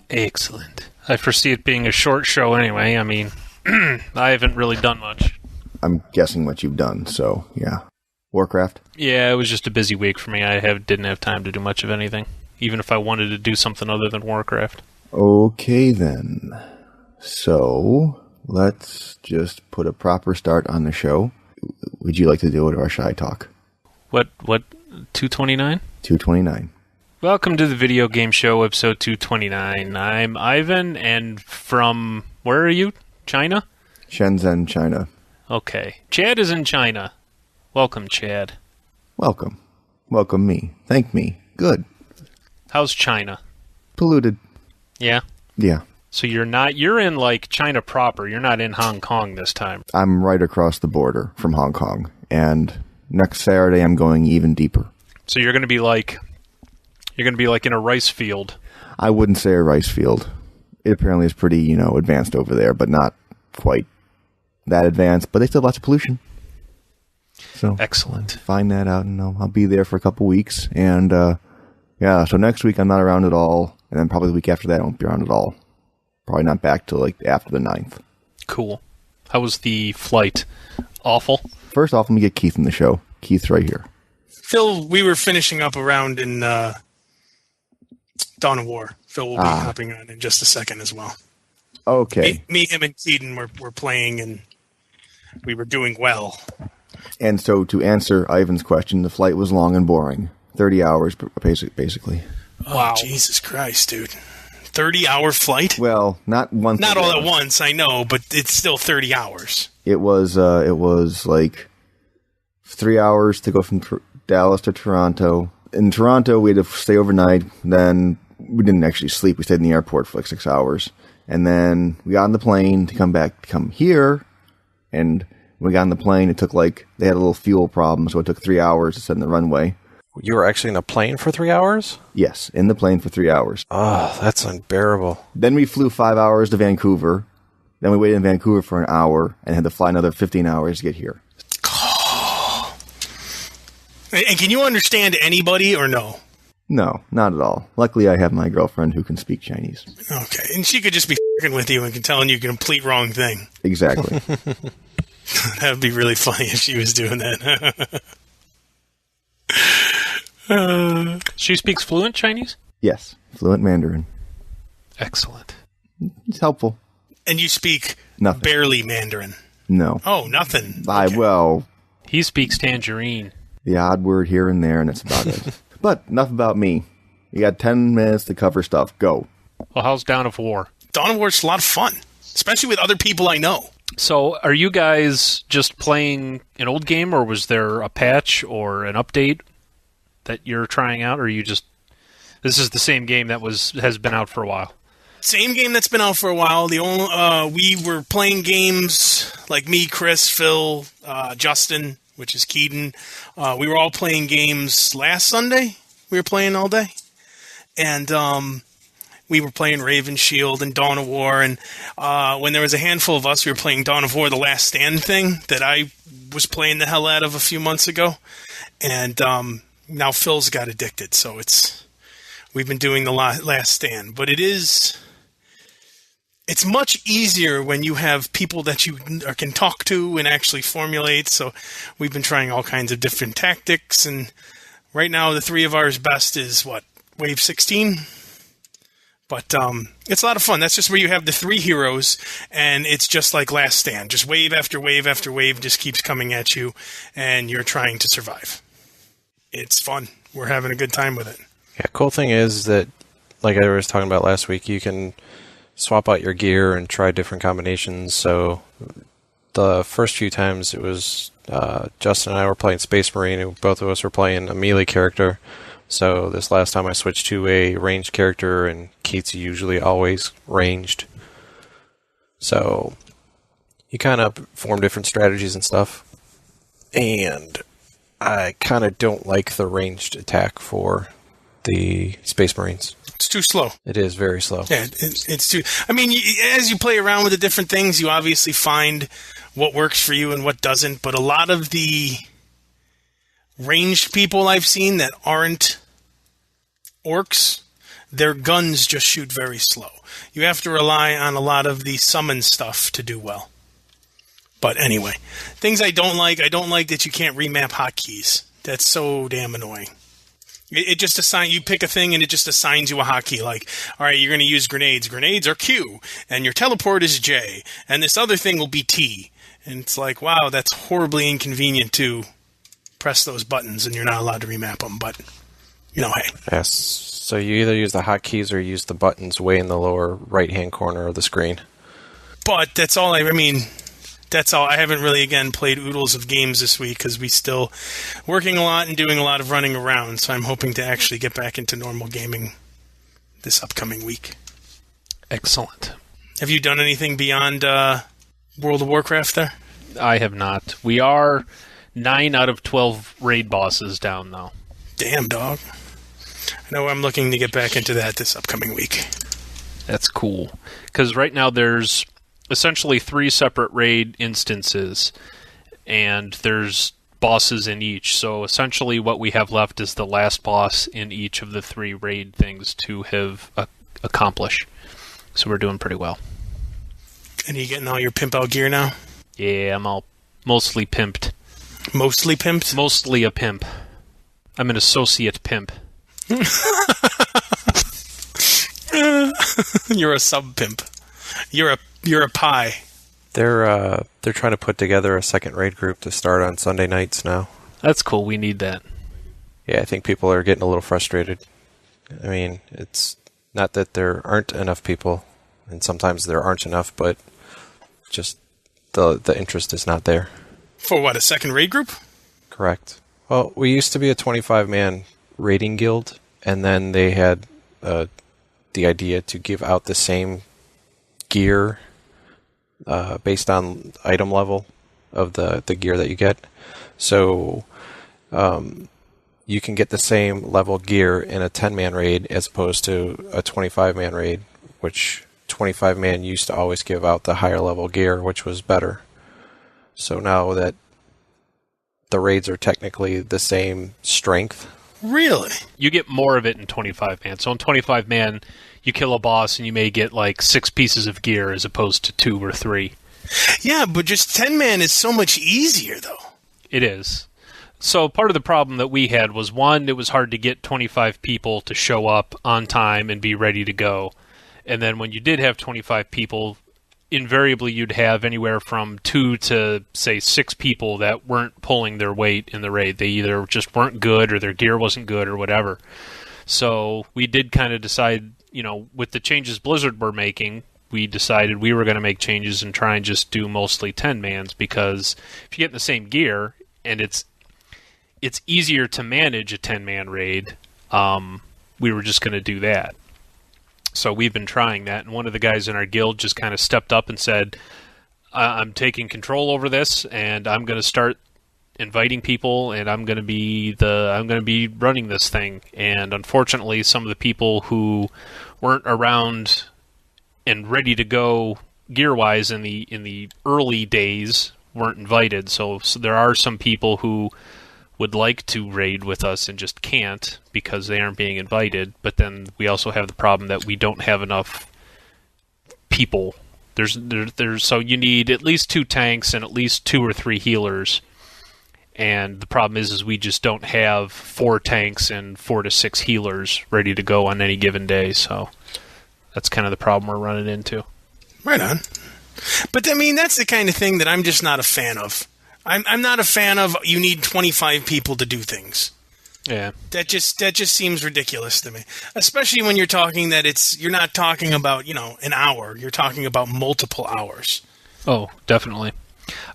Excellent. I foresee it being a short show anyway. I mean, I haven't really done much. I'm guessing what you've done, so yeah. Warcraft? Yeah, it was just a busy week for me. Didn't have time to do much of anything, even if I wanted to do something other than Warcraft. Okay, then. So, let's just put a proper start on the show. Would you like to do it, or should I talk? What, 229? 229. Welcome to the Video Game Show, episode 229. I'm Ivan, and from... where are you? China? Shenzhen, China. Okay. Chad is in China. Welcome, Chad. Welcome. Welcome me. Thank me. Good. How's China? Polluted. Yeah? Yeah. So you're in, like, China proper. You're not in Hong Kong this time. I'm right across the border from Hong Kong, and next Saturday I'm going even deeper. So you're going to be like in a rice field. I wouldn't say a rice field. It apparently is pretty, advanced over there, but not quite that advanced. But they still have lots of pollution. So excellent. Find that out, and I'll be there for a couple weeks. And so next week I'm not around at all, and then probably the week after that I won't be around at all. Probably not back till after the 9th. Cool. How was the flight? Awful? First off, let me get Keith in the show. Keith's right here. Phil, we were finishing up around in Dawn of War. Phil will be hopping on in just a second as well. Okay. Me, him, and Keaton were playing, and we were doing well. And so to answer Ivan's question, the flight was long and boring. 30 hours, basically. Wow. Oh, Jesus Christ, dude. 30-hour flight? Well, not one. Not all at once, I know, but it's still 30 hours. It was like 3 hours to go from Dallas to Toronto. In Toronto, we had to stay overnight. Then we didn't actually sleep. We stayed in the airport for like 6 hours. And then we got on the plane to come here. And when we got on the plane, it took they had a little fuel problem, so it took 3 hours to set in the runway. You were actually in a plane for 3 hours? Yes, in the plane for 3 hours. Oh, that's unbearable. Then we flew 5 hours to Vancouver. Then we waited in Vancouver for an hour and had to fly another 15 hours to get here. And can you understand anybody or no? No, not at all. Luckily, I have my girlfriend who can speak Chinese. Okay, and she could just be f***ing with you and telling you a complete wrong thing. Exactly. That would be really funny if she was doing that. She speaks fluent Chinese? Yes, fluent Mandarin. Excellent. It's helpful. And you speak nothing. Barely Mandarin? No. Oh, nothing. Okay. He speaks Tangerine. The odd word here and there, and that's about it. But enough about me. You got 10 minutes to cover stuff. Go. Well, how's Dawn of War? Dawn of War is a lot of fun, especially with other people I know. So, are you guys just playing an old game, or was there a patch or an update that you're trying out, or are you just... This is the same game that has been out for a while? Same game that's been out for a while. We were playing games like me, Chris, Phil, Justin, which is Keaton. We were all playing games last Sunday. We were playing all day. And we were playing Raven Shield and Dawn of War. And when there was a handful of us, we were playing Dawn of War, the Last Stand thing that I was playing the hell out of a few months ago. And now Phil's got addicted, so we've been doing the Last Stand. But it's much easier when you have people that you can talk to and actually formulate. So we've been trying all kinds of different tactics. And right now, the three of ours best is, Wave 16? But it's a lot of fun. That's just where you have the three heroes, and it's just like Last Stand. Just wave after wave after wave just keeps coming at you, and you're trying to survive. It's fun. We're having a good time with it. Yeah, cool thing is that, like I was talking about last week, you can swap out your gear and try different combinations. So the first few times it was Justin and I were playing Space Marine, and both of us were playing a melee character. So this last time I switched to a ranged character, and Keith's usually always ranged. So you kind of form different strategies and stuff. And I kind of don't like the ranged attack for the Space Marines. It's too slow. It is very slow. Yeah, it's too... I mean, as you play around with the different things, you obviously find what works for you and what doesn't. But a lot of the ranged people I've seen that aren't orcs, their guns just shoot very slow. You have to rely on a lot of the summon stuff to do well. But anyway, things I don't like that you can't remap hotkeys. That's so damn annoying. It just assigns, you pick a thing and it just assigns you a hotkey. Like, all right, you're going to use grenades. Grenades are Q, and your teleport is J, and this other thing will be T. And it's like, wow, that's horribly inconvenient to press those buttons, and you're not allowed to remap them. But, hey. Yes. So you either use the hotkeys or use the buttons way in the lower right-hand corner of the screen. But that's all that's all. I haven't really, again, played oodles of games this week because we still working a lot and doing a lot of running around. So I'm hoping to actually get back into normal gaming this upcoming week. Excellent. Have you done anything beyond World of Warcraft there? I have not. We are 9 out of 12 raid bosses down, though. Damn, dog. I know I'm looking to get back into that this upcoming week. That's cool. Because right now there's essentially 3 separate raid instances, and there's bosses in each. So essentially what we have left is the last boss in each of the 3 raid things to have accomplished. So we're doing pretty well. And you getting all your pimp out gear now? Yeah, I'm all mostly pimped. Mostly pimped? Mostly a pimp. I'm an associate pimp. You're a sub-pimp. You're a pie. They're trying to put together a second raid group to start on Sunday nights now. That's cool. We need that. Yeah, I think people are getting a little frustrated. I mean, it's not that there aren't enough people, and sometimes there aren't enough, but just the interest is not there. For what, a second raid group? Correct. Well, we used to be a 25-man raiding guild, and then they had the idea to give out the same gear based on item level of the gear that you get. So you can get the same level gear in a 10-man raid as opposed to a 25-man raid, which 25-man used to always give out the higher level gear, which was better. So now that the raids are technically the same strength. Really? You get more of it in 25-man. So in 25-man, you kill a boss and you may get like 6 pieces of gear as opposed to 2 or 3. Yeah, but just 10-man is so much easier, though. It is. So part of the problem that we had was, one, it was hard to get 25 people to show up on time and be ready to go. And then when you did have 25 people, invariably you'd have anywhere from 2 to, say, 6 people that weren't pulling their weight in the raid. They either just weren't good or their gear wasn't good or whatever. So we did kind of decide, with the changes Blizzard were making, we decided we were going to make changes and try and just do mostly 10-mans, because if you get in the same gear and it's easier to manage a 10-man raid, we were just going to do that. So we've been trying that, and one of the guys in our guild just kind of stepped up and said, I'm taking control over this, and I'm going to start inviting people, and I'm going to be running this thing. And unfortunately, some of the people who weren't around and ready to go gear-wise in the early days weren't invited. So there are some people who would like to raid with us and just can't because they aren't being invited. But then we also have the problem that we don't have enough people. So you need at least 2 tanks and at least 2 or 3 healers. And the problem is we just don't have 4 tanks and 4 to 6 healers ready to go on any given day. So that's kind of the problem we're running into. Right on. But I mean, that's the kind of thing that I'm just not a fan of. I'm not a fan of you need 25 people to do things. Yeah. That just seems ridiculous to me. Especially when you're talking you're not talking about, an hour. You're talking about multiple hours. Oh, definitely.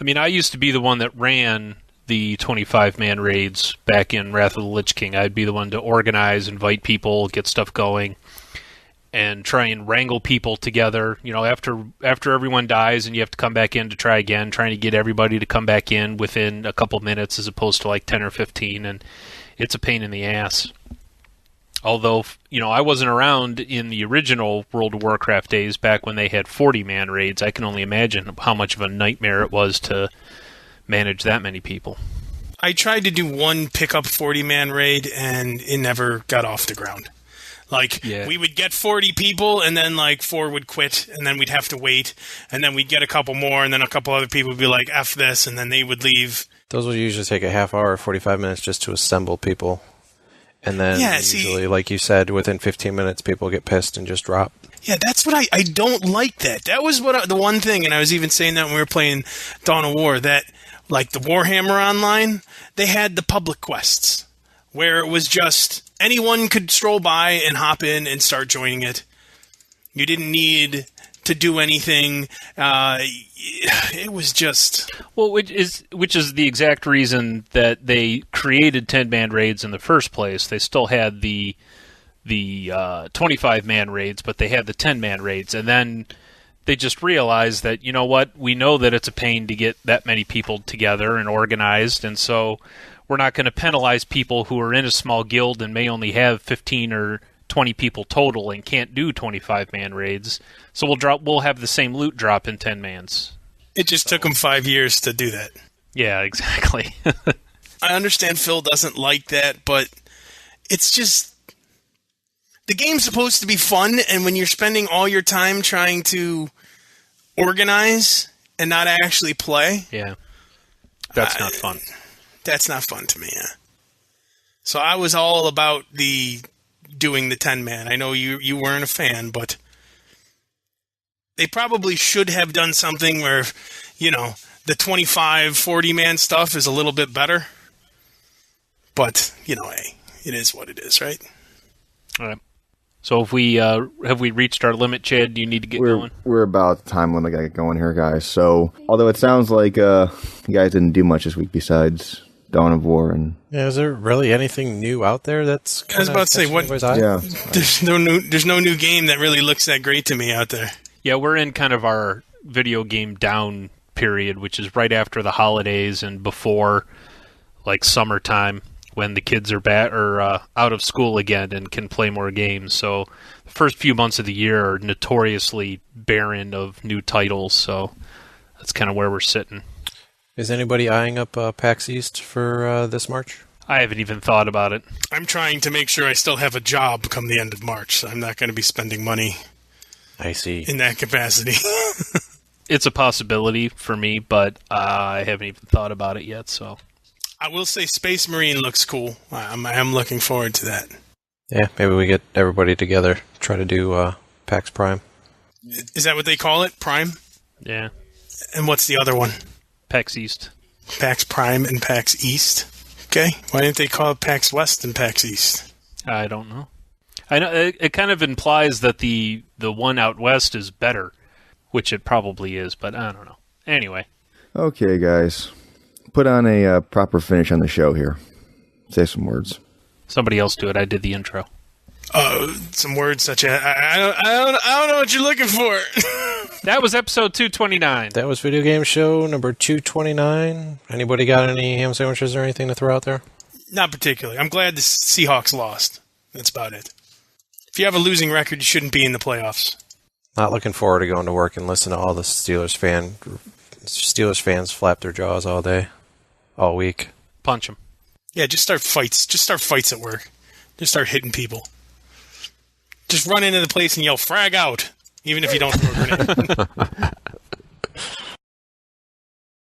I mean, I used to be the one that ran the 25-man raids back in Wrath of the Lich King. I'd be the one to organize, invite people, get stuff going, and try and wrangle people together. After everyone dies and you have to come back in to try again, trying to get everybody to come back in within a couple minutes as opposed to like 10 or 15, and it's a pain in the ass. Although, I wasn't around in the original World of Warcraft days back when they had 40-man raids. I can only imagine how much of a nightmare it was to manage that many people. I tried to do one pickup 40-man raid, and it never got off the ground. Like, Yeah. we would get 40 people, and then, like, 4 would quit, and then we'd have to wait, and then we'd get a couple more, and then a couple other people would be like, F this, and then they would leave. Those will usually take a half hour, 45 minutes just to assemble people. And then usually, like you said, within 15 minutes, people get pissed and just drop. Yeah, that's what I don't like that. That was the one thing, and I was even saying that when we were playing Dawn of War, that, like, the Warhammer Online, they had the public quests, where it was just anyone could stroll by and hop in and start joining it. You didn't need to do anything. It was just... Well, which is the exact reason that they created 10-man raids in the first place. They still had the 25-man raids, but they had the 10-man raids, and then they just realized that, you know what, we know that it's a pain to get that many people together and organized, and so we're not going to penalize people who are in a small guild and may only have 15 or 20 people total and can't do 25-man raids. So we'll have the same loot drop in 10-mans. It just took them 5 years to do that. Yeah, exactly. I understand Phil doesn't like that, but it's just... The game's supposed to be fun, and when you're spending all your time trying to organize and not actually play... Yeah. That's not fun. That's not fun to me, yeah. So I was all about doing the 10-man. I know you weren't a fan, but they probably should have done something where, you know, the 25, 40-man stuff is a little bit better. But, you know, hey, it is what it is, right? All right. So have we reached our limit, Chad? Do you need to get going? We're about the time limit to get going here, guys. So, although it sounds like you guys didn't do much this week besides Dawn of War and... Yeah, is there really anything new out there that's... I was about to say, what? Yeah. There's no new game that really looks that great to me out there. Yeah, we're in kind of our video game down period, which is right after the holidays and before, like, summertime, when the kids are out of school again and can play more games. So the first few months of the year are notoriously barren of new titles, so that's kind of where we're sitting. Is anybody eyeing up PAX East for this March? I haven't even thought about it. I'm trying to make sure I still have a job come the end of March, so I'm not going to be spending money I see. in that capacity. It's a possibility for me, but I haven't even thought about it yet, so... I will say Space Marine looks cool. I'm looking forward to that. Yeah, maybe we get everybody together, try to do PAX Prime. Is that what they call it? Prime? Yeah. And what's the other one? PAX East. PAX Prime and PAX East? Okay. Why didn't they call it PAX West and PAX East? I don't know. I know it kind of implies that the one out west is better, which it probably is, but I don't know. Anyway. Okay, guys. Put on a proper finish on the show here. Say some words. Somebody else do it. I did the intro. Some words such as I don't know what you're looking for. That was episode 229. That was Video Game Show number 229. Anybody got any ham sandwiches or anything to throw out there? Not particularly. I'm glad the Seahawks lost. That's about it. If you have a losing record, you shouldn't be in the playoffs. Not looking forward to going to work and listening to all the Steelers fans flap their jaws all day, all week. Punch him. Yeah, just start fights. Just start fights at work. Just start hitting people. Just run into the place and yell, frag out, even if you don't throw a grenade.